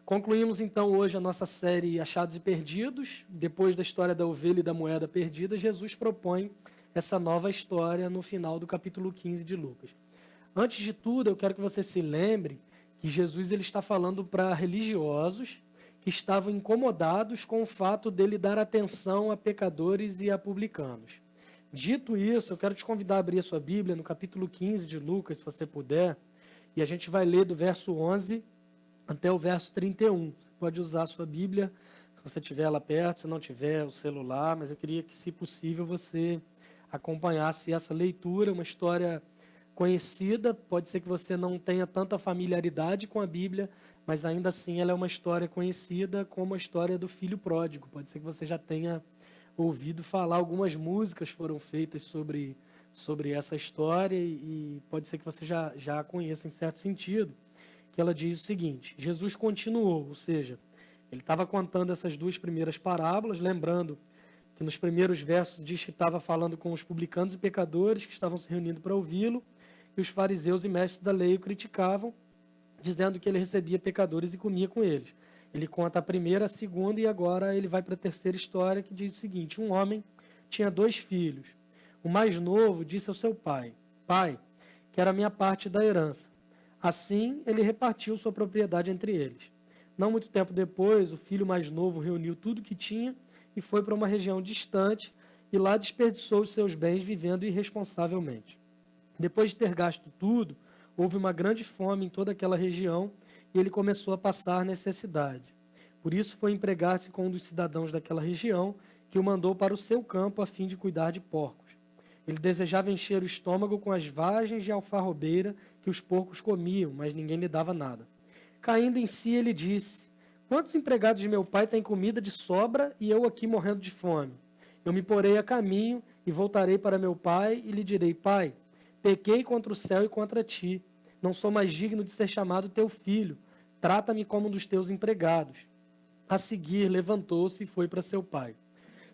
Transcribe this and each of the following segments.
Concluímos então hoje a nossa série Achados e Perdidos. Depois da história da ovelha e da moeda perdida, Jesus propõe essa nova história no final do capítulo 15 de Lucas. Antes de tudo, eu quero que você se lembre que Jesus ele está falando para religiosos que estavam incomodados com o fato dele dar atenção a pecadores e a publicanos. Dito isso, eu quero te convidar a abrir a sua Bíblia no capítulo 15 de Lucas, se você puder, e a gente vai ler do verso 11 até o verso 31. Você pode usar a sua Bíblia, se você tiver ela perto, se não tiver o celular, mas eu queria que, se possível, você acompanhasse essa leitura, uma história conhecida. Pode ser que você não tenha tanta familiaridade com a Bíblia, mas ainda assim ela é uma história conhecida como a história do filho pródigo. Pode ser que você já tenha ouvido falar, algumas músicas foram feitas sobre essa história e pode ser que você já a conheça em certo sentido, que ela diz o seguinte: Jesus continuou, ou seja, ele estava contando essas duas primeiras parábolas, lembrando que nos primeiros versos diz que estava falando com os publicanos e pecadores que estavam se reunindo para ouvi-lo, e os fariseus e mestres da lei o criticavam, dizendo que ele recebia pecadores e comia com eles. Ele conta a primeira, a segunda e agora ele vai para a terceira história, que diz o seguinte: um homem tinha 2 filhos. O mais novo disse ao seu pai: Pai, quero a minha parte da herança. Assim, ele repartiu sua propriedade entre eles. Não muito tempo depois, o filho mais novo reuniu tudo que tinha e foi para uma região distante e lá desperdiçou os seus bens vivendo irresponsavelmente. Depois de ter gasto tudo, houve uma grande fome em toda aquela região e ele começou a passar necessidade. Por isso foi empregar-se com um dos cidadãos daquela região, que o mandou para o seu campo a fim de cuidar de porcos. Ele desejava encher o estômago com as vagens de alfarrobeira que os porcos comiam, mas ninguém lhe dava nada. Caindo em si, ele disse: Quantos empregados de meu pai têm comida de sobra e eu aqui morrendo de fome? Eu me porei a caminho e voltarei para meu pai e lhe direi: Pai, pequei contra o céu e contra ti. Não sou mais digno de ser chamado teu filho. Trata-me como um dos teus empregados. A seguir, levantou-se e foi para seu pai.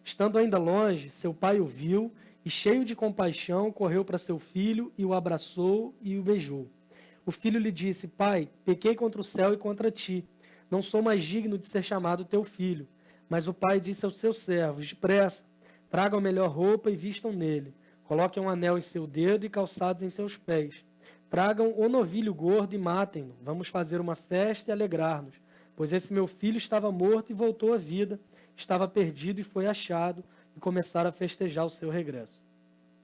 Estando ainda longe, seu pai o viu e, cheio de compaixão, correu para seu filho e o abraçou e o beijou. O filho lhe disse: Pai, pequei contra o céu e contra ti. Não sou mais digno de ser chamado teu filho. Mas o pai disse aos seus servos: Depressa, tragam a melhor roupa e vistam nele. Coloquem um anel em seu dedo e calçados em seus pés. Tragam o novilho gordo e matem-no. Vamos fazer uma festa e alegrar-nos. Pois esse meu filho estava morto e voltou à vida, estava perdido e foi achado, e começaram a festejar o seu regresso.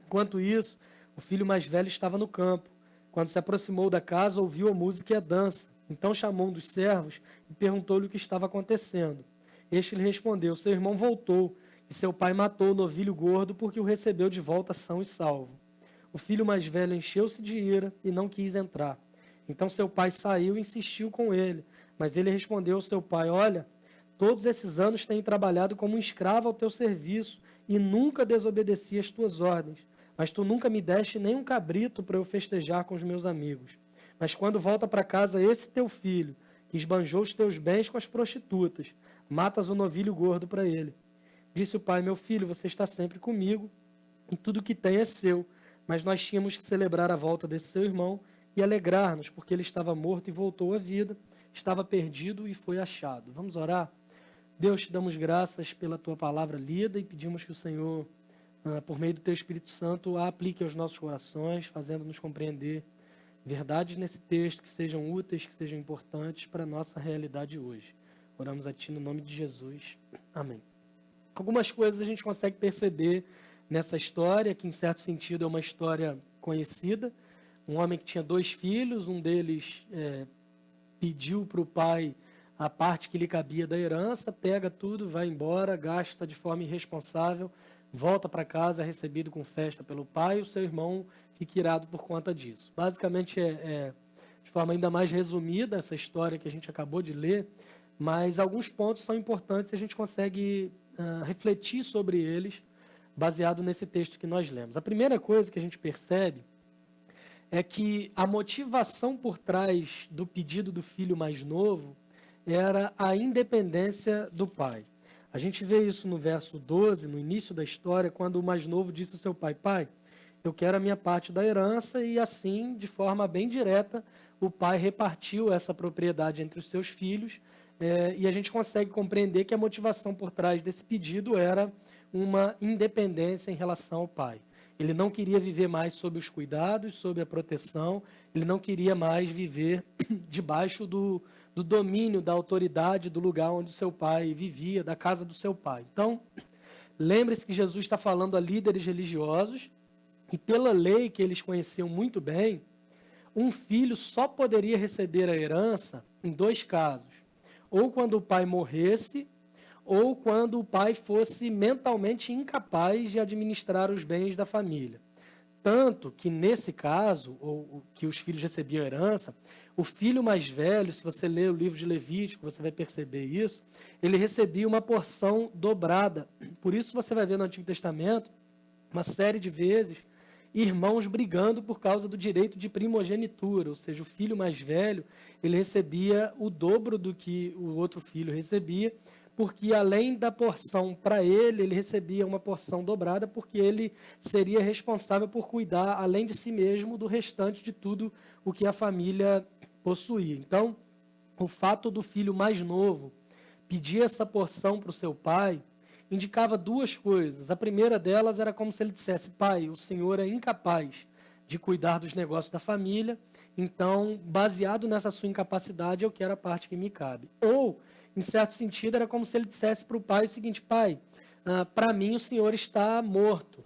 Enquanto isso, o filho mais velho estava no campo. Quando se aproximou da casa, ouviu a música e a dança. Então chamou um dos servos e perguntou-lhe o que estava acontecendo. Este lhe respondeu: Seu irmão voltou, e seu pai matou o novilho gordo porque o recebeu de volta são e salvo. O filho mais velho encheu-se de ira e não quis entrar. Então seu pai saiu e insistiu com ele. Mas ele respondeu ao seu pai: Olha, todos esses anos tenho trabalhado como um escravo ao teu serviço e nunca desobedeci às tuas ordens. Mas tu nunca me deste nem um cabrito para eu festejar com os meus amigos. Mas quando volta para casa esse teu filho, que esbanjou os teus bens com as prostitutas, matas o novilho gordo para ele. Disse o pai: Meu filho, você está sempre comigo e tudo o que tem é seu. Mas nós tínhamos que celebrar a volta desse seu irmão e alegrar-nos, porque ele estava morto e voltou à vida, estava perdido e foi achado. Vamos orar? Deus, te damos graças pela tua palavra lida e pedimos que o Senhor, por meio do teu Espírito Santo, a aplique aos nossos corações, fazendo-nos compreender verdades nesse texto que sejam úteis, que sejam importantes para a nossa realidade hoje. Oramos a ti no nome de Jesus. Amém. Algumas coisas a gente consegue perceber nessa história, que em certo sentido é uma história conhecida. Um homem que tinha 2 filhos, um deles pediu para o pai a parte que lhe cabia da herança, pega tudo, vai embora, gasta de forma irresponsável, volta para casa, é recebido com festa pelo pai, e o seu irmão fica irado por conta disso. Basicamente, de forma ainda mais resumida, essa história que a gente acabou de ler, mas alguns pontos são importantes e a gente consegue refletir sobre eles, baseado nesse texto que nós lemos. A primeira coisa que a gente percebe é que a motivação por trás do pedido do filho mais novo era a independência do pai. A gente vê isso no verso 12, no início da história, quando o mais novo disse ao seu pai: Pai, eu quero a minha parte da herança, e assim, de forma bem direta, o pai repartiu essa propriedade entre os seus filhos, e a gente consegue compreender que a motivação por trás desse pedido era uma independência em relação ao pai. Ele não queria viver mais sob os cuidados, sob a proteção, ele não queria mais viver debaixo do domínio, da autoridade do lugar onde o seu pai vivia, da casa do seu pai. Então, lembre-se que Jesus está falando a líderes religiosos, e pela lei que eles conheciam muito bem, um filho só poderia receber a herança em 2 casos. Ou quando o pai morresse, ou quando o pai fosse mentalmente incapaz de administrar os bens da família. Tanto que, nesse caso, ou que os filhos recebiam herança, o filho mais velho, se você ler o livro de Levítico, você vai perceber isso, ele recebia uma porção dobrada. Por isso você vai ver no Antigo Testamento, uma série de vezes, irmãos brigando por causa do direito de primogenitura, ou seja, o filho mais velho, ele recebia o dobro do que o outro filho recebia, porque além da porção para ele, ele recebia uma porção dobrada, porque ele seria responsável por cuidar, além de si mesmo, do restante de tudo o que a família possuía. Então, o fato do filho mais novo pedir essa porção para o seu pai indicava 2 coisas. A primeira delas era como se ele dissesse: pai, o senhor é incapaz de cuidar dos negócios da família, então, baseado nessa sua incapacidade, eu quero a parte que me cabe. Ou, em certo sentido, era como se ele dissesse para o pai o seguinte: pai, para mim o senhor está morto.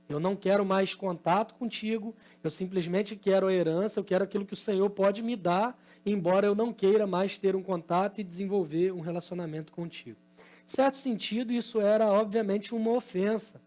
Eu não quero mais contato contigo, eu simplesmente quero a herança, eu quero aquilo que o Senhor pode me dar, embora eu não queira mais ter um contato e desenvolver um relacionamento contigo. Em certo sentido, isso era, obviamente, uma ofensa.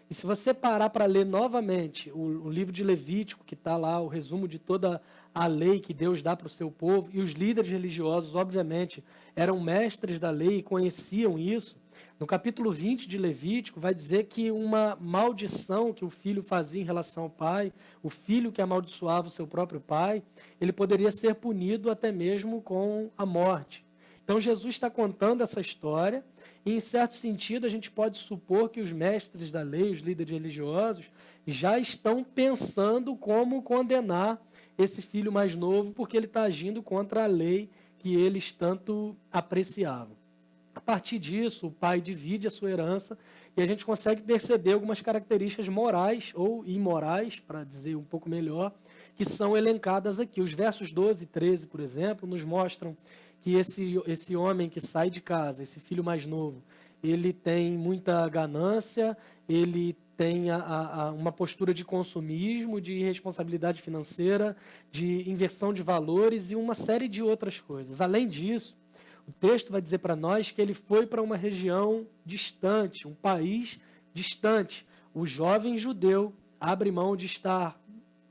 E se você parar para ler novamente o livro de Levítico, que está lá, o resumo de toda a lei que Deus dá para o seu povo, e os líderes religiosos, obviamente, eram mestres da lei e conheciam isso, no capítulo 20 de Levítico, vai dizer que uma maldição que o filho fazia em relação ao pai, o filho que amaldiçoava o seu próprio pai, ele poderia ser punido até mesmo com a morte. Então, Jesus está contando essa história, e, em certo sentido, a gente pode supor que os mestres da lei, os líderes religiosos, já estão pensando como condenar esse filho mais novo, porque ele está agindo contra a lei que eles tanto apreciavam. A partir disso, o pai divide a sua herança e a gente consegue perceber algumas características morais ou imorais, para dizer um pouco melhor, que são elencadas aqui. Os versos 12 e 13, por exemplo, nos mostram que esse homem que sai de casa, esse filho mais novo, ele tem muita ganância, ele tem uma postura de consumismo, de irresponsabilidade financeira, de inversão de valores e uma série de outras coisas. Além disso, o texto vai dizer para nós que ele foi para uma região distante, um país distante. O jovem judeu abre mão de estar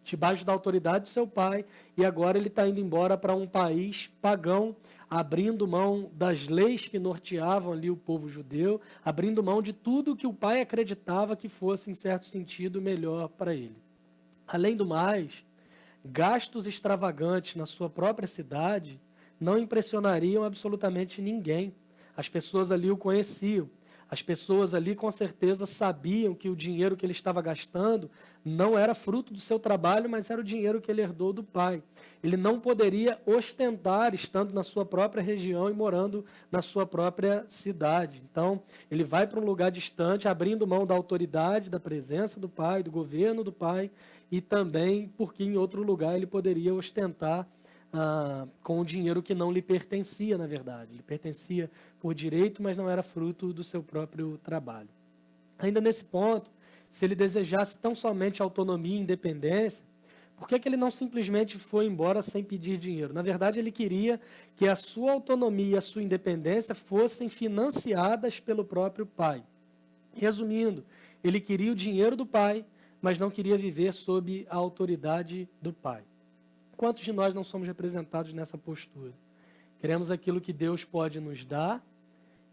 debaixo da autoridade do seu pai e agora ele está indo embora para um país pagão, abrindo mão das leis que norteavam ali o povo judeu, abrindo mão de tudo que o pai acreditava que fosse, em certo sentido, melhor para ele. Além do mais, gastos extravagantes na sua própria cidade não impressionariam absolutamente ninguém. As pessoas ali o conheciam. As pessoas ali com certeza sabiam que o dinheiro que ele estava gastando não era fruto do seu trabalho, mas era o dinheiro que ele herdou do pai. Ele não poderia ostentar estando na sua própria região e morando na sua própria cidade. Então, ele vai para um lugar distante, abrindo mão da autoridade, da presença do pai, do governo do pai, e também porque em outro lugar ele poderia ostentar com o dinheiro que não lhe pertencia, na verdade. Ele pertencia por direito, mas não era fruto do seu próprio trabalho. Ainda nesse ponto, se ele desejasse tão somente autonomia e independência, por que ele não simplesmente foi embora sem pedir dinheiro? Na verdade, ele queria que a sua autonomia e a sua independência fossem financiadas pelo próprio pai. Resumindo, ele queria o dinheiro do pai, mas não queria viver sob a autoridade do pai. Quantos de nós não somos representados nessa postura? Queremos aquilo que Deus pode nos dar,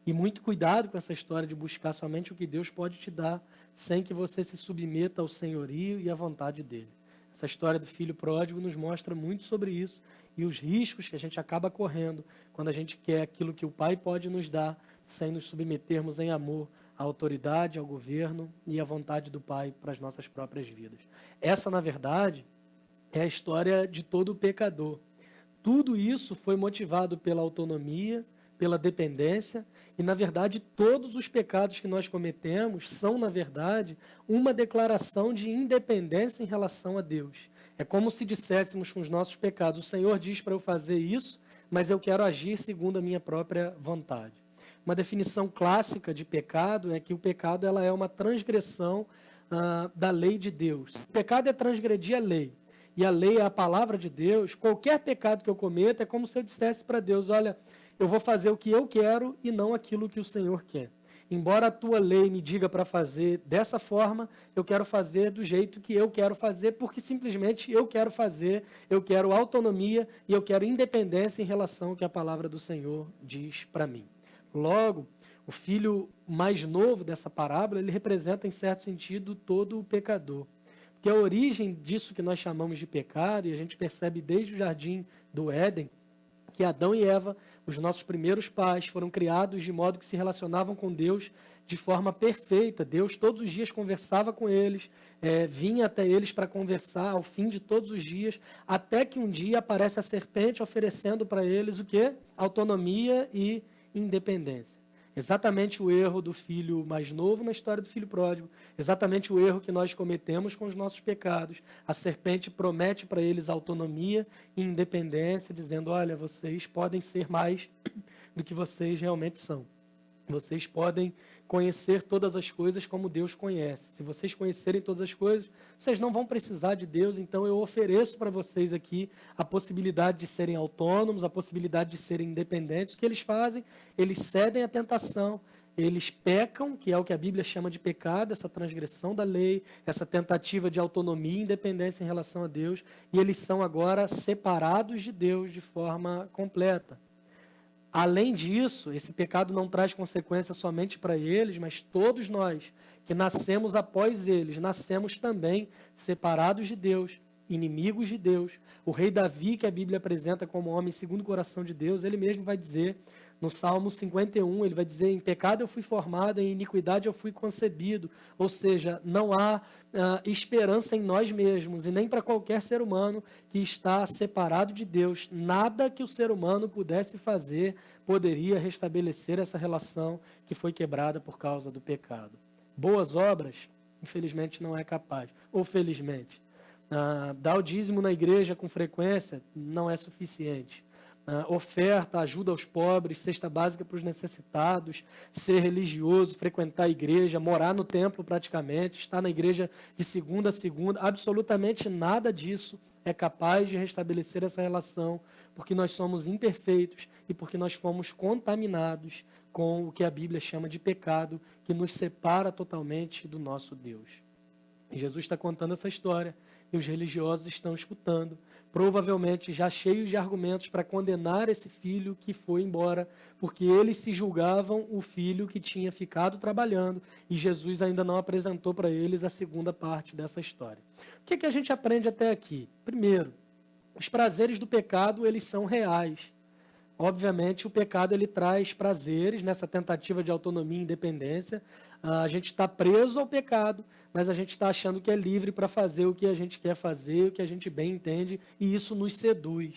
e muito cuidado com essa história de buscar somente o que Deus pode te dar, sem que você se submeta ao senhorio e à vontade dele. Essa história do filho pródigo nos mostra muito sobre isso e os riscos que a gente acaba correndo quando a gente quer aquilo que o pai pode nos dar, sem nos submetermos em amor à autoridade, ao governo e à vontade do pai para as nossas próprias vidas. Essa, na verdade, é a história de todo pecador. Tudo isso foi motivado pela autonomia, pela dependência, e, na verdade, todos os pecados que nós cometemos são, na verdade, uma declaração de independência em relação a Deus. É como se disséssemos com os nossos pecados: o Senhor diz para eu fazer isso, mas eu quero agir segundo a minha própria vontade. Uma definição clássica de pecado é que o pecado ela é uma transgressão da lei de Deus. O pecado é transgredir a lei, e a lei é a palavra de Deus. Qualquer pecado que eu cometa é como se eu dissesse para Deus: olha, eu vou fazer o que eu quero e não aquilo que o Senhor quer. Embora a tua lei me diga para fazer dessa forma, eu quero fazer do jeito que eu quero fazer, porque simplesmente eu quero fazer, eu quero autonomia e eu quero independência em relação ao que a palavra do Senhor diz para mim. Logo, o filho mais novo dessa parábola, ele representa, em certo sentido, todo o pecador. Porque a origem disso que nós chamamos de pecado, e a gente percebe desde o jardim do Éden, que Adão e Eva, os nossos primeiros pais, foram criados de modo que se relacionavam com Deus de forma perfeita. Deus todos os dias conversava com eles, vinha até eles para conversar ao fim de todos os dias, até que um dia aparece a serpente oferecendo para eles o quê? Autonomia e independência. Exatamente o erro do filho mais novo na história do filho pródigo, exatamente o erro que nós cometemos com os nossos pecados. A serpente promete para eles autonomia e independência, dizendo: olha, vocês podem ser mais do que vocês realmente são. Vocês podem conhecer todas as coisas como Deus conhece. Se vocês conhecerem todas as coisas, vocês não vão precisar de Deus. Então eu ofereço para vocês aqui a possibilidade de serem autônomos, a possibilidade de serem independentes. O que eles fazem? Eles cedem à tentação, eles pecam, que é o que a Bíblia chama de pecado, essa transgressão da lei, essa tentativa de autonomia e independência em relação a Deus, e eles são agora separados de Deus de forma completa. Além disso, esse pecado não traz consequência somente para eles, mas todos nós que nascemos após eles, nascemos também separados de Deus, inimigos de Deus. O rei Davi, que a Bíblia apresenta como homem segundo o coração de Deus, ele mesmo vai dizer, no Salmo 51, ele vai dizer: em pecado eu fui formado, em iniquidade eu fui concebido. Ou seja, não há esperança em nós mesmos e nem para qualquer ser humano que está separado de Deus. Nada que o ser humano pudesse fazer poderia restabelecer essa relação que foi quebrada por causa do pecado. Boas obras, infelizmente, não é capaz. Ou felizmente. Dar o dízimo na igreja com frequência não é suficiente. Oferta, ajuda aos pobres, cesta básica para os necessitados, ser religioso, frequentar a igreja, morar no templo praticamente, estar na igreja de segunda a segunda, absolutamente nada disso é capaz de restabelecer essa relação, porque nós somos imperfeitos e porque nós fomos contaminados com o que a Bíblia chama de pecado, que nos separa totalmente do nosso Deus. E Jesus está contando essa história e os religiosos estão escutando, provavelmente já cheios de argumentos para condenar esse filho que foi embora, porque eles se julgavam o filho que tinha ficado trabalhando e Jesus ainda não apresentou para eles a segunda parte dessa história. O que a gente aprende até aqui? Primeiro, os prazeres do pecado, eles são reais. Obviamente, o pecado ele traz prazeres nessa tentativa de autonomia e independência. A gente está preso ao pecado, mas a gente está achando que é livre para fazer o que a gente quer fazer, o que a gente bem entende, e isso nos seduz,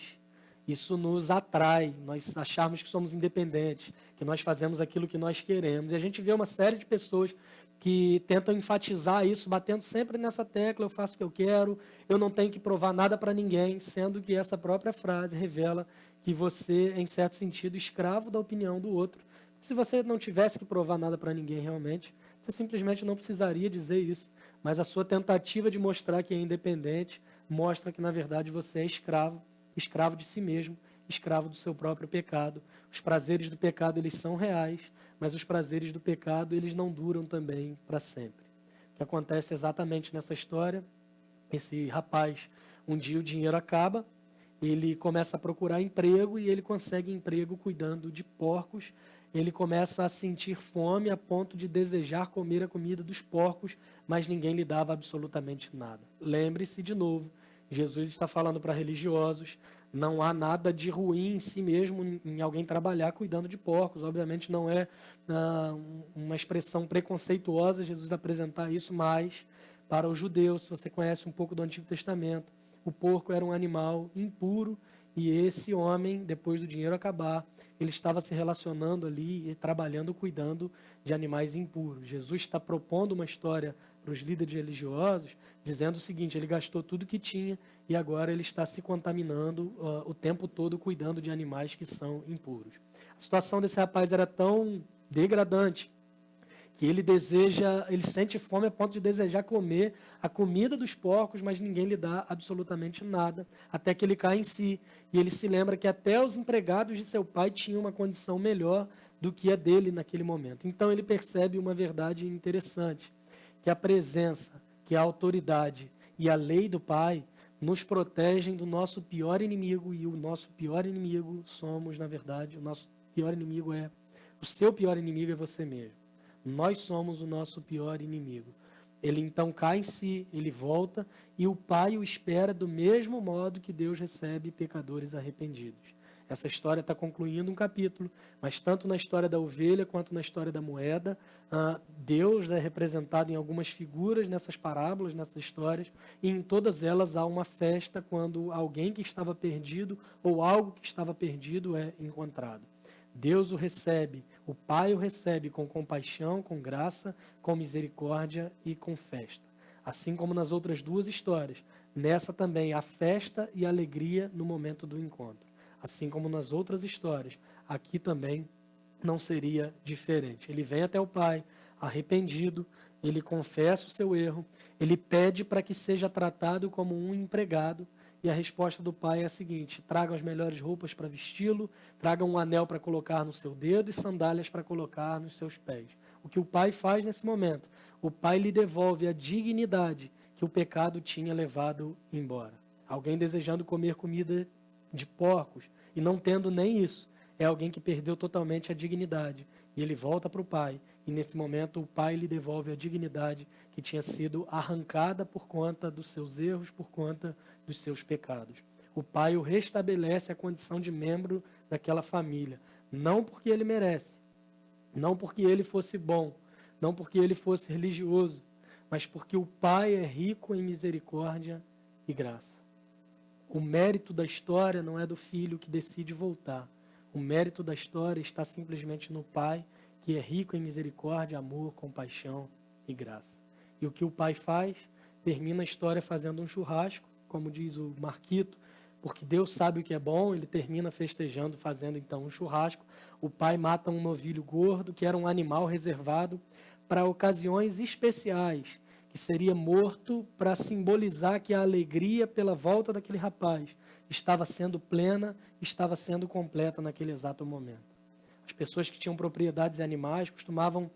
isso nos atrai, nós acharmos que somos independentes, que nós fazemos aquilo que nós queremos. E a gente vê uma série de pessoas que tentam enfatizar isso, batendo sempre nessa tecla: eu faço o que eu quero, eu não tenho que provar nada para ninguém, sendo que essa própria frase revela que você, em certo sentido, escravo da opinião do outro. Se você não tivesse que provar nada para ninguém realmente, você simplesmente não precisaria dizer isso. Mas a sua tentativa de mostrar que é independente mostra que, na verdade, você é escravo, escravo de si mesmo, escravo do seu próprio pecado. Os prazeres do pecado, eles são reais, mas os prazeres do pecado, eles não duram também para sempre. O que acontece exatamente nessa história: esse rapaz, um dia o dinheiro acaba, ele começa a procurar emprego e ele consegue emprego cuidando de porcos. Ele começa a sentir fome a ponto de desejar comer a comida dos porcos, mas ninguém lhe dava absolutamente nada. Lembre-se de novo, Jesus está falando para religiosos: não há nada de ruim em si mesmo em alguém trabalhar cuidando de porcos. Obviamente não é uma expressão preconceituosa Jesus apresentar isso, mas para os judeus, se você conhece um pouco do Antigo Testamento, o porco era um animal impuro e esse homem, depois do dinheiro acabar, ele estava se relacionando ali e trabalhando, cuidando de animais impuros. Jesus está propondo uma história para os líderes religiosos, dizendo o seguinte: ele gastou tudo que tinha e agora ele está se contaminando o tempo todo cuidando de animais que são impuros. A situação desse rapaz era tão degradante que ele sente fome a ponto de desejar comer a comida dos porcos, mas ninguém lhe dá absolutamente nada, até que ele cai em si. E ele se lembra que até os empregados de seu pai tinham uma condição melhor do que a dele naquele momento. Então ele percebe uma verdade interessante, que a presença, que a autoridade e a lei do pai nos protegem do nosso pior inimigo, e o nosso pior inimigo somos, na verdade, o seu pior inimigo é você mesmo. Nós somos o nosso pior inimigo. Ele então cai em si, ele volta, e o Pai o espera do mesmo modo que Deus recebe pecadores arrependidos. Essa história está concluindo um capítulo, mas tanto na história da ovelha quanto na história da moeda, Deus é representado em algumas figuras nessas parábolas, nessas histórias, e em todas elas há uma festa quando alguém que estava perdido ou algo que estava perdido é encontrado. Deus o recebe, o Pai o recebe com compaixão, com graça, com misericórdia e com festa. Assim como nas outras duas histórias, nessa também há festa e alegria no momento do encontro. Assim como nas outras histórias, aqui também não seria diferente. Ele vem até o Pai, arrependido, ele confessa o seu erro, ele pede para que seja tratado como um empregado, e a resposta do pai é a seguinte: traga as melhores roupas para vesti-lo, traga um anel para colocar no seu dedo e sandálias para colocar nos seus pés. O que o pai faz nesse momento? O pai lhe devolve a dignidade que o pecado tinha levado embora. Alguém desejando comer comida de porcos e não tendo nem isso, é alguém que perdeu totalmente a dignidade. E ele volta para o pai, e nesse momento o pai lhe devolve a dignidade que tinha sido arrancada por conta dos seus erros, por conta dos seus pecados. O pai o restabelece a condição de membro daquela família, não porque ele merece, não porque ele fosse bom, não porque ele fosse religioso, mas porque o pai é rico em misericórdia e graça. O mérito da história não é do filho que decide voltar. O mérito da história está simplesmente no pai, que é rico em misericórdia, amor, compaixão e graça. E o que o pai faz? Termina a história fazendo um churrasco, como diz o Marquito, porque Deus sabe o que é bom. Ele termina festejando, fazendo então um churrasco. O pai mata um novilho gordo, que era um animal reservado para ocasiões especiais, que seria morto para simbolizar que a alegria pela volta daquele rapaz estava sendo plena, estava sendo completa naquele exato momento. As pessoas que tinham propriedades animais costumavam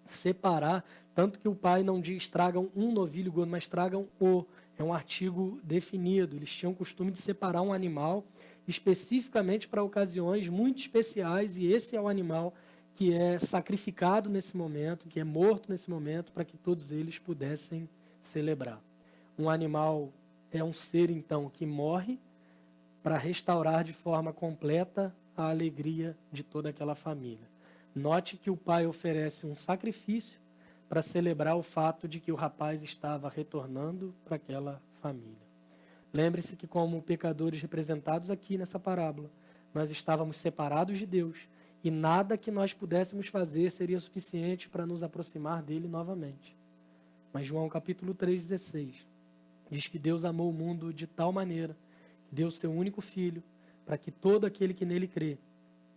separar, tanto que o pai não diz tragam um novilho gordo, mas tragam o. É um artigo definido. Eles tinham o costume de separar um animal especificamente para ocasiões muito especiais, e esse é o animal que é sacrificado nesse momento, que é morto nesse momento, para que todos eles pudessem celebrar. Um animal é um ser, então, que morre para restaurar de forma completa a alegria de toda aquela família. Note que o pai oferece um sacrifício para celebrar o fato de que o rapaz estava retornando para aquela família. Lembre-se que, como pecadores representados aqui nessa parábola, nós estávamos separados de Deus, e nada que nós pudéssemos fazer seria suficiente para nos aproximar dele novamente. Mas João capítulo 3,16 diz que Deus amou o mundo de tal maneira que deu seu único filho, para que todo aquele que nele crê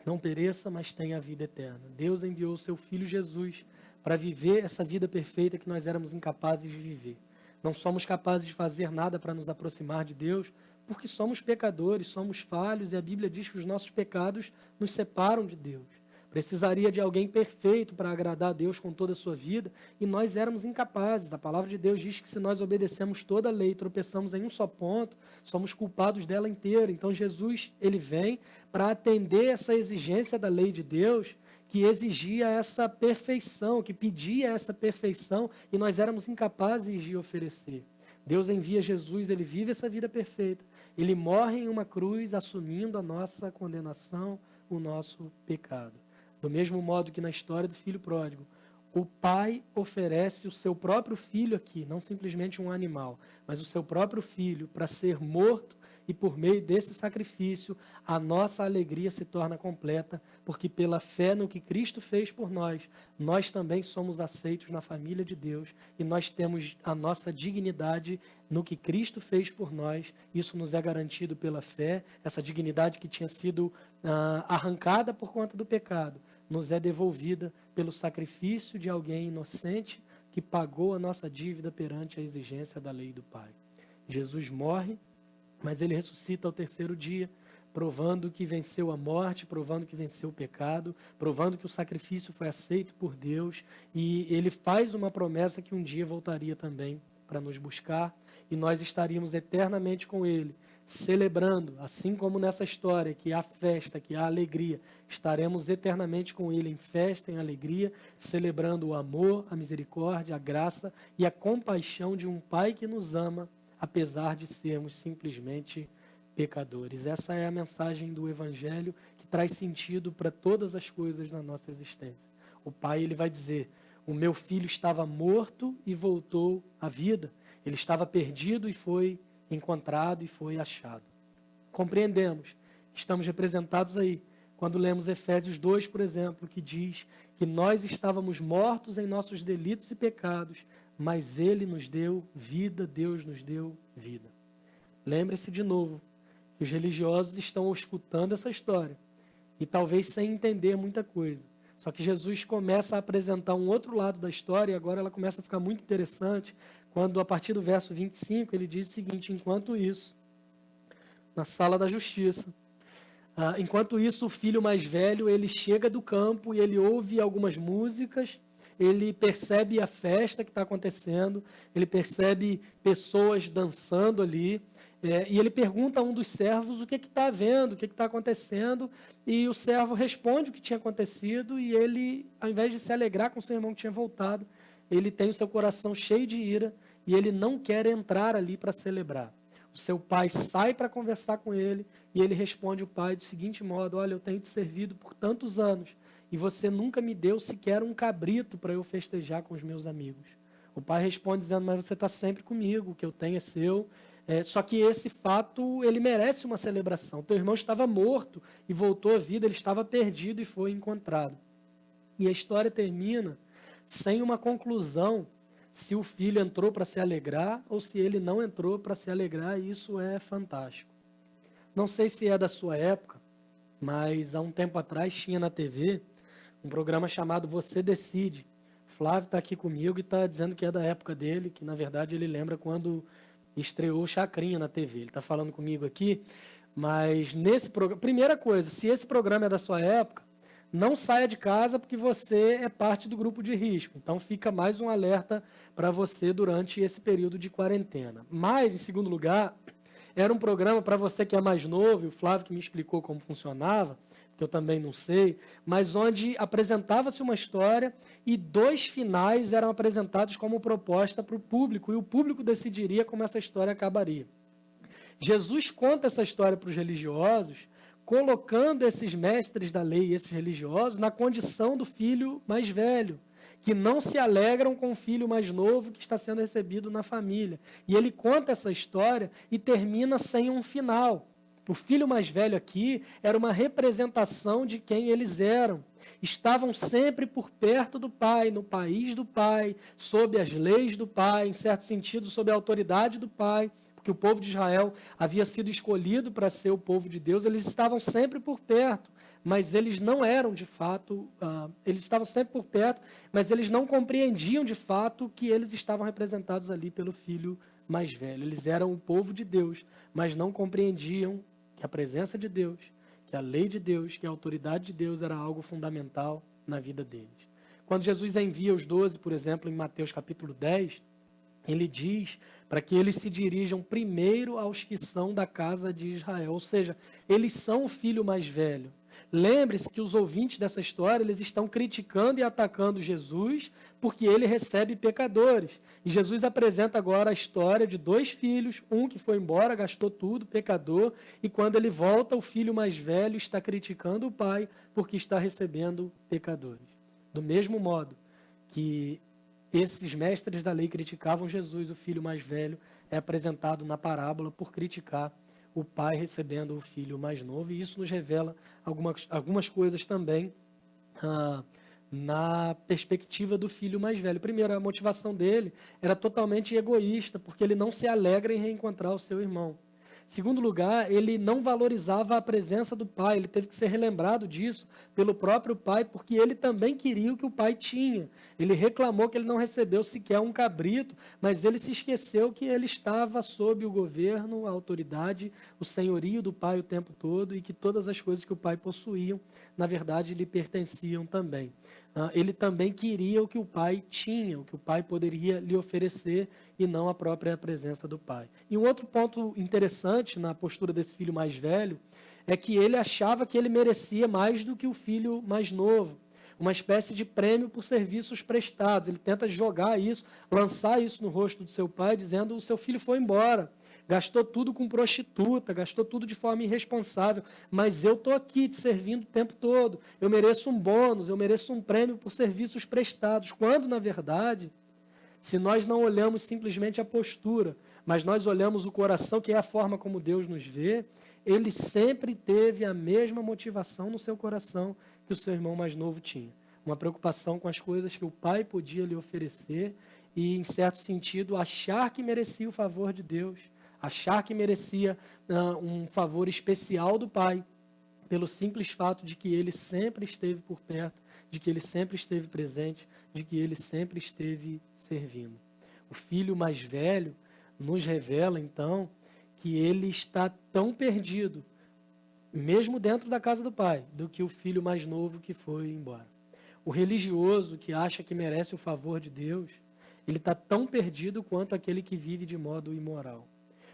não pereça, mas tenha a vida eterna. Deus enviou o seu Filho Jesus para viver essa vida perfeita que nós éramos incapazes de viver. Não somos capazes de fazer nada para nos aproximar de Deus, porque somos pecadores, somos falhos, e a Bíblia diz que os nossos pecados nos separam de Deus. Precisaria de alguém perfeito para agradar a Deus com toda a sua vida, e nós éramos incapazes. A palavra de Deus diz que se nós obedecemos toda a lei, tropeçamos em um só ponto, somos culpados dela inteira. Então Jesus, ele vem para atender essa exigência da lei de Deus, que exigia essa perfeição, que pedia essa perfeição, e nós éramos incapazes de oferecer. Deus envia Jesus, ele vive essa vida perfeita, ele morre em uma cruz, assumindo a nossa condenação, o nosso pecado. Do mesmo modo que na história do filho pródigo, o pai oferece o seu próprio filho aqui, não simplesmente um animal, mas o seu próprio filho para ser morto e por meio desse sacrifício, a nossa alegria se torna completa, porque pela fé no que Cristo fez por nós, nós também somos aceitos na família de Deus e nós temos a nossa dignidade no que Cristo fez por nós. Isso nos é garantido pela fé, essa dignidade que tinha sido arrancada por conta do pecado, nos é devolvida pelo sacrifício de alguém inocente que pagou a nossa dívida perante a exigência da lei do Pai. Jesus morre, mas ele ressuscita ao terceiro dia, provando que venceu a morte, provando que venceu o pecado, provando que o sacrifício foi aceito por Deus, e ele faz uma promessa que um dia voltaria também para nos buscar, e nós estaríamos eternamente com ele, celebrando, assim como nessa história, que há festa, que há alegria, estaremos eternamente com ele em festa, em alegria, celebrando o amor, a misericórdia, a graça e a compaixão de um Pai que nos ama, apesar de sermos simplesmente pecadores. Essa é a mensagem do Evangelho que traz sentido para todas as coisas na nossa existência. O Pai, ele vai dizer: o meu filho estava morto e voltou à vida. Ele estava perdido e foi encontrado e foi achado. Compreendemos, estamos representados aí, quando lemos Efésios 2, por exemplo, que diz que nós estávamos mortos em nossos delitos e pecados, mas ele nos deu vida, Deus nos deu vida. Lembre-se de novo, que os religiosos estão escutando essa história, e talvez sem entender muita coisa. Só que Jesus começa a apresentar um outro lado da história, e agora ela começa a ficar muito interessante, quando a partir do verso 25 ele diz o seguinte: enquanto isso, na sala da justiça, enquanto isso o filho mais velho, ele chega do campo e ele ouve algumas músicas, ele percebe a festa que está acontecendo, ele percebe pessoas dançando ali, e ele pergunta a um dos servos o que está havendo, o que está acontecendo, e o servo responde o que tinha acontecido, e ele, ao invés de se alegrar com seu irmão que tinha voltado, ele tem o seu coração cheio de ira, e ele não quer entrar ali para celebrar. O seu pai sai para conversar com ele, e ele responde o pai do seguinte modo: olha, eu tenho te servido por tantos anos, e você nunca me deu sequer um cabrito para eu festejar com os meus amigos. O pai responde dizendo: mas você está sempre comigo, o que eu tenho é seu. Só que esse fato, ele merece uma celebração. Teu irmão estava morto e voltou à vida, ele estava perdido e foi encontrado. E a história termina sem uma conclusão se o filho entrou para se alegrar ou se ele não entrou para se alegrar, e isso é fantástico. Não sei se é da sua época, mas há um tempo atrás tinha na TV um programa chamado Você Decide. Flávio está aqui comigo e está dizendo que é da época dele, que na verdade ele lembra quando estreou Chacrinha na TV. Ele está falando comigo aqui, mas nesse programa... Primeira coisa, se esse programa é da sua época, não saia de casa porque você é parte do grupo de risco. Então fica mais um alerta para você durante esse período de quarentena. Mas, em segundo lugar, era um programa para você que é mais novo, e o Flávio que me explicou como funcionava, que eu também não sei, mas onde apresentava-se uma história e 2 finais eram apresentados como proposta para o público, e o público decidiria como essa história acabaria. Jesus conta essa história para os religiosos, colocando esses mestres da lei e esses religiosos na condição do filho mais velho, que não se alegram com o filho mais novo que está sendo recebido na família. E ele conta essa história e termina sem um final. O filho mais velho aqui era uma representação de quem eles eram. Estavam sempre por perto do Pai, no país do Pai, sob as leis do Pai, em certo sentido, sob a autoridade do Pai, porque o povo de Israel havia sido escolhido para ser o povo de Deus. Eles estavam sempre por perto, mas eles não eram de fato, eles estavam sempre por perto, mas eles não compreendiam de fato que eles estavam representados ali pelo filho mais velho. Eles eram o povo de Deus, mas não compreendiam que a presença de Deus, que a lei de Deus, que a autoridade de Deus era algo fundamental na vida deles. Quando Jesus envia os 12, por exemplo, em Mateus capítulo 10, ele diz para que eles se dirijam primeiro aos que são da casa de Israel, ou seja, eles são o filho mais velho. Lembre-se que os ouvintes dessa história, eles estão criticando e atacando Jesus porque ele recebe pecadores. E Jesus apresenta agora a história de 2 filhos, um que foi embora, gastou tudo, pecador, e quando ele volta, o filho mais velho está criticando o pai porque está recebendo pecadores. Do mesmo modo que esses mestres da lei criticavam Jesus, o filho mais velho é apresentado na parábola por criticar o pai recebendo o filho mais novo. E isso nos revela algumas coisas também na perspectiva do filho mais velho. Primeiro, a motivação dele era totalmente egoísta, porque ele não se alegra em reencontrar o seu irmão. Segundo lugar, ele não valorizava a presença do pai, ele teve que ser relembrado disso pelo próprio pai, porque ele também queria o que o pai tinha. Ele reclamou que ele não recebeu sequer um cabrito, mas ele se esqueceu que ele estava sob o governo, a autoridade, o senhorio do pai o tempo todo e que todas as coisas que o pai possuía, na verdade, lhe pertenciam também. Ele também queria o que o pai tinha, o que o pai poderia lhe oferecer e não a própria presença do pai. E um outro ponto interessante na postura desse filho mais velho é que ele achava que ele merecia mais do que o filho mais novo, uma espécie de prêmio por serviços prestados. Ele tenta jogar isso, lançar isso no rosto do seu pai, dizendo: o seu filho foi embora, gastou tudo com prostituta, gastou tudo de forma irresponsável, mas eu estou aqui te servindo o tempo todo, eu mereço um bônus, eu mereço um prêmio por serviços prestados, quando, na verdade, se nós não olhamos simplesmente a postura, mas nós olhamos o coração, que é a forma como Deus nos vê, ele sempre teve a mesma motivação no seu coração que o seu irmão mais novo tinha. Uma preocupação com as coisas que o pai podia lhe oferecer e, em certo sentido, achar que merecia o favor de Deus, achar que merecia um favor especial do pai, pelo simples fato de que ele sempre esteve por perto, de que ele sempre esteve presente, de que ele sempre esteve servindo. O filho mais velho nos revela, então, que ele está tão perdido, mesmo dentro da casa do pai, do que o filho mais novo que foi embora. O religioso que acha que merece o favor de Deus, ele está tão perdido quanto aquele que vive de modo imoral.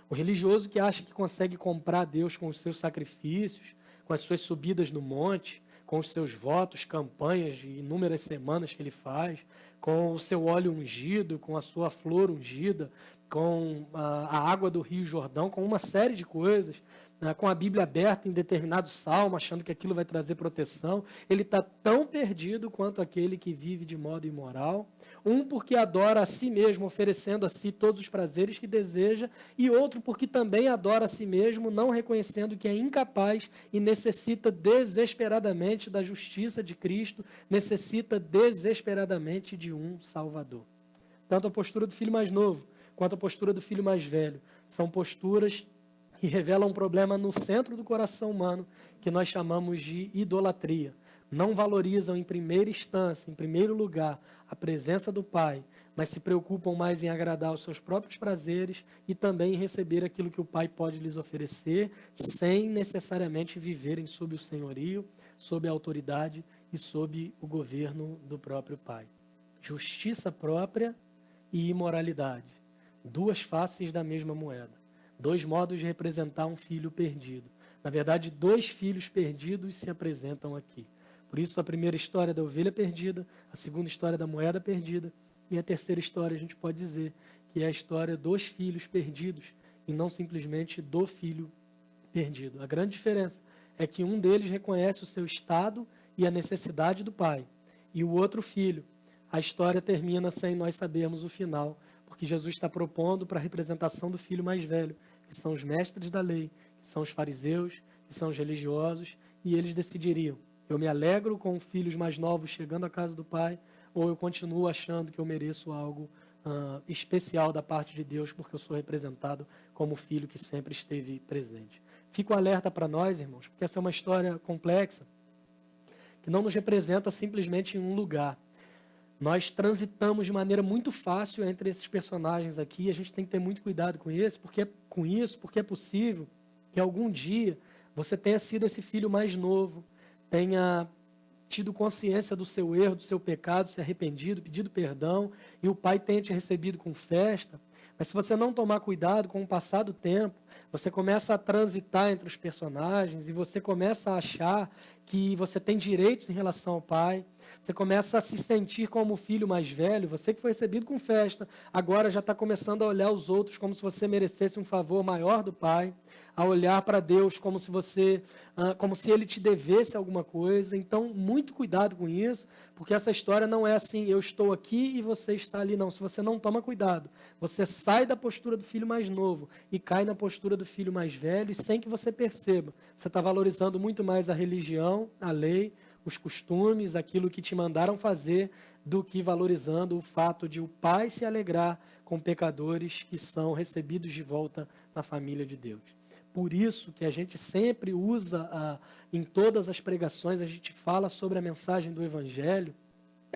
O religioso que acha que consegue comprar Deus com os seus sacrifícios, com as suas subidas no monte, com os seus votos, campanhas de inúmeras semanas que ele faz, com o seu óleo ungido, com a sua flor ungida, com a água do Rio Jordão, com uma série de coisas, com a Bíblia aberta em determinado salmo, achando que aquilo vai trazer proteção. Ele está tão perdido quanto aquele que vive de modo imoral. Um porque adora a si mesmo, oferecendo a si todos os prazeres que deseja, e outro porque também adora a si mesmo, não reconhecendo que é incapaz e necessita desesperadamente da justiça de Cristo, necessita desesperadamente de um Salvador. Tanto a postura do filho mais novo quanto a postura do filho mais velho são posturas que revelam um problema no centro do coração humano que nós chamamos de idolatria. Não valorizam em primeira instância, em primeiro lugar, a presença do Pai, mas se preocupam mais em agradar os seus próprios prazeres e também em receber aquilo que o Pai pode lhes oferecer, sem necessariamente viverem sob o senhorio, sob a autoridade e sob o governo do próprio Pai. Justiça própria e imoralidade. Duas faces da mesma moeda. Dois modos de representar um filho perdido. Na verdade, dois filhos perdidos se apresentam aqui. Por isso, a primeira história da ovelha perdida, a segunda história da moeda perdida, e a terceira história, a gente pode dizer, que é a história dos filhos perdidos, e não simplesmente do filho perdido. A grande diferença é que um deles reconhece o seu estado e a necessidade do pai, e o outro filho, a história termina sem nós sabermos o final, porque Jesus está propondo para a representação do filho mais velho, que são os mestres da lei, que são os fariseus, que são os religiosos, e eles decidiriam: eu me alegro com filhos mais novos chegando à casa do pai, ou eu continuo achando que eu mereço algo especial da parte de Deus, porque eu sou representado como filho que sempre esteve presente. Fico alerta para nós, irmãos, porque essa é uma história complexa, que não nos representa simplesmente em um lugar. Nós transitamos de maneira muito fácil entre esses personagens aqui, a gente tem que ter muito cuidado com isso, porque é possível que algum dia você tenha sido esse filho mais novo, tenha tido consciência do seu erro, do seu pecado, se arrependido, pedido perdão, e o pai tenha te recebido com festa. Mas se você não tomar cuidado, com o passar do tempo, você começa a transitar entre os personagens e você começa a achar que você tem direitos em relação ao pai, Você começa a se sentir como o filho mais velho, você que foi recebido com festa, agora já está começando a olhar os outros como se você merecesse um favor maior do Pai, a olhar para Deus como se você, como se Ele te devesse alguma coisa. Então, muito cuidado com isso, porque essa história não é assim, eu estou aqui e você está ali, não. Se você não toma cuidado, você sai da postura do filho mais novo e cai na postura do filho mais velho, e sem que você perceba, você está valorizando muito mais a religião, a lei, os costumes, aquilo que te mandaram fazer, do que valorizando o fato de o Pai se alegrar com pecadores que são recebidos de volta na família de Deus. Por isso que a gente sempre usa, em todas as pregações, a gente fala sobre a mensagem do Evangelho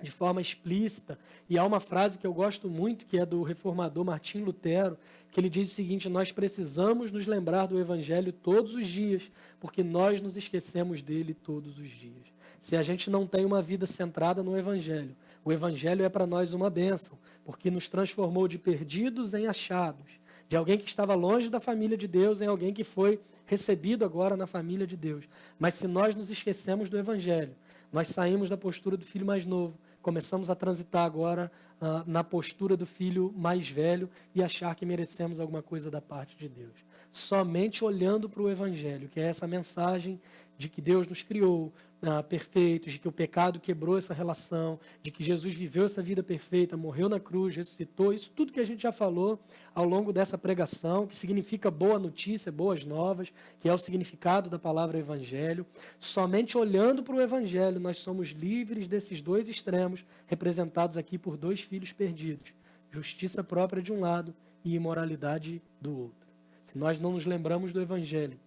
de forma explícita. E há uma frase que eu gosto muito, que é do reformador Martim Lutero, que ele diz o seguinte: nós precisamos nos lembrar do Evangelho todos os dias, porque nós nos esquecemos dele todos os dias. Se a gente não tem uma vida centrada no Evangelho, o Evangelho é para nós uma bênção, porque nos transformou de perdidos em achados, de alguém que estava longe da família de Deus em alguém que foi recebido agora na família de Deus. Mas se nós nos esquecemos do Evangelho, nós saímos da postura do filho mais novo, começamos a transitar agora na postura do filho mais velho e achar que merecemos alguma coisa da parte de Deus. Somente olhando para o Evangelho, que é essa mensagem de que Deus nos criou perfeitos, de que o pecado quebrou essa relação, de que Jesus viveu essa vida perfeita, morreu na cruz, ressuscitou, isso tudo que a gente já falou ao longo dessa pregação, que significa boa notícia, boas novas, que é o significado da palavra Evangelho. Somente olhando para o Evangelho nós somos livres desses dois extremos, representados aqui por dois filhos perdidos, justiça própria de um lado e imoralidade do outro. Se nós não nos lembramos do Evangelho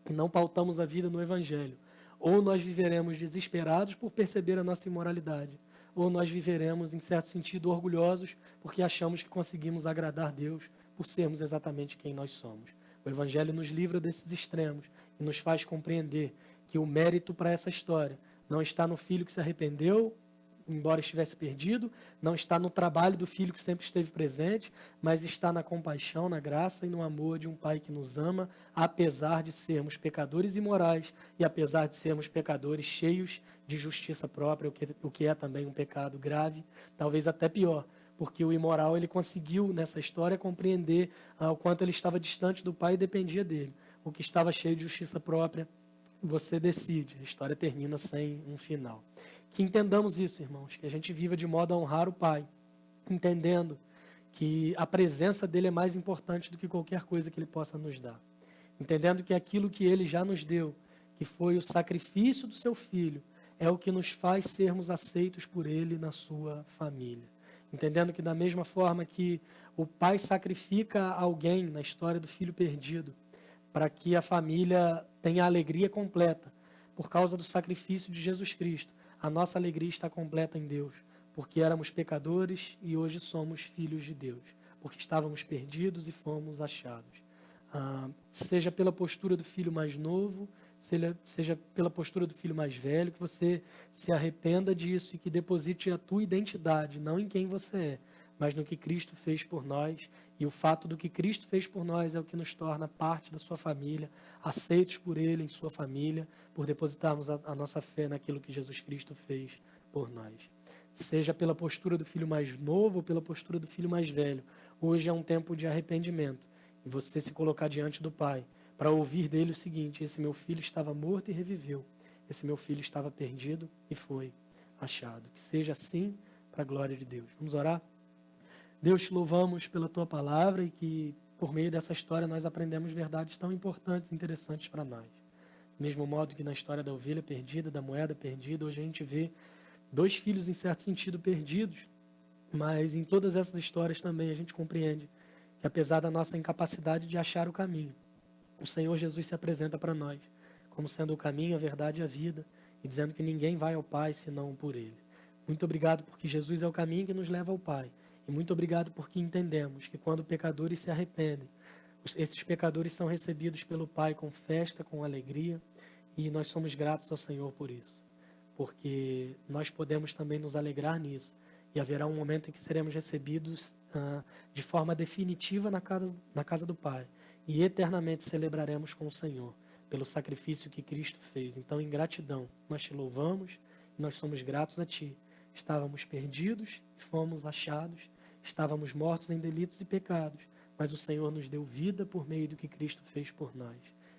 e não pautamos a vida no Evangelho, ou nós viveremos desesperados por perceber a nossa imoralidade, ou nós viveremos, em certo sentido, orgulhosos porque achamos que conseguimos agradar Deus por sermos exatamente quem nós somos. O Evangelho nos livra desses extremos e nos faz compreender que o mérito para essa história não está no filho que se arrependeu, embora estivesse perdido, não está no trabalho do filho que sempre esteve presente, mas está na compaixão, na graça e no amor de um Pai que nos ama, apesar de sermos pecadores imorais e apesar de sermos pecadores cheios de justiça própria, o que é também um pecado grave, talvez até pior, porque o imoral ele conseguiu nessa história compreender o quanto ele estava distante do Pai e dependia dele. O que estava cheio de justiça própria, você decide. A história termina sem um final. Que entendamos isso, irmãos, que a gente viva de modo a honrar o Pai, entendendo que a presença dele é mais importante do que qualquer coisa que ele possa nos dar. Entendendo que aquilo que ele já nos deu, que foi o sacrifício do seu filho, é o que nos faz sermos aceitos por ele na sua família. Entendendo que da mesma forma que o pai sacrifica alguém na história do filho perdido, para que a família tenha a alegria completa, por causa do sacrifício de Jesus Cristo, a nossa alegria está completa em Deus, porque éramos pecadores e hoje somos filhos de Deus, porque estávamos perdidos e fomos achados. Seja pela postura do filho mais novo, seja pela postura do filho mais velho, que você se arrependa disso e que deposite a tua identidade, não em quem você é, mas no que Cristo fez por nós. E o fato do que Cristo fez por nós é o que nos torna parte da sua família, aceitos por Ele em sua família, por depositarmos a nossa fé naquilo que Jesus Cristo fez por nós. Seja pela postura do filho mais novo ou pela postura do filho mais velho, hoje é um tempo de arrependimento. E você se colocar diante do Pai para ouvir dele o seguinte: esse meu filho estava morto e reviveu. Esse meu filho estava perdido e foi achado. Que seja assim para a glória de Deus. Vamos orar? Deus, te louvamos pela tua palavra e que por meio dessa história nós aprendemos verdades tão importantes e interessantes para nós. Do mesmo modo que na história da ovelha perdida, da moeda perdida, hoje a gente vê dois filhos em certo sentido perdidos, mas em todas essas histórias também a gente compreende que apesar da nossa incapacidade de achar o caminho, o Senhor Jesus se apresenta para nós como sendo o caminho, a verdade e a vida, e dizendo que ninguém vai ao Pai senão por Ele. Muito obrigado porque Jesus é o caminho que nos leva ao Pai. E muito obrigado porque entendemos que quando pecadores se arrependem, esses pecadores são recebidos pelo Pai com festa, com alegria, e nós somos gratos ao Senhor por isso. Porque nós podemos também nos alegrar nisso. E haverá um momento em que seremos recebidos de forma definitiva na casa do Pai. E eternamente celebraremos com o Senhor pelo sacrifício que Cristo fez. Então, em gratidão, nós te louvamos, Nós somos gratos a Ti. Estávamos perdidos e fomos achados. Estávamos mortos em delitos e pecados, mas o Senhor nos deu vida por meio do que Cristo fez por nós.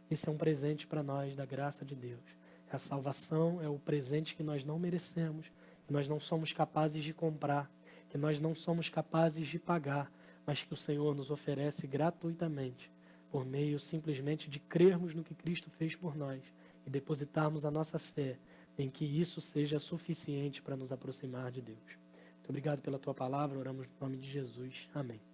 Esse é um presente para nós da graça de Deus. A salvação é o presente que nós não merecemos, que nós não somos capazes de comprar, que nós não somos capazes de pagar, mas que o Senhor nos oferece gratuitamente, por meio simplesmente de crermos no que Cristo fez por nós e depositarmos a nossa fé em que isso seja suficiente para nos aproximar de Deus. Muito obrigado pela tua palavra, oramos no nome de Jesus. Amém.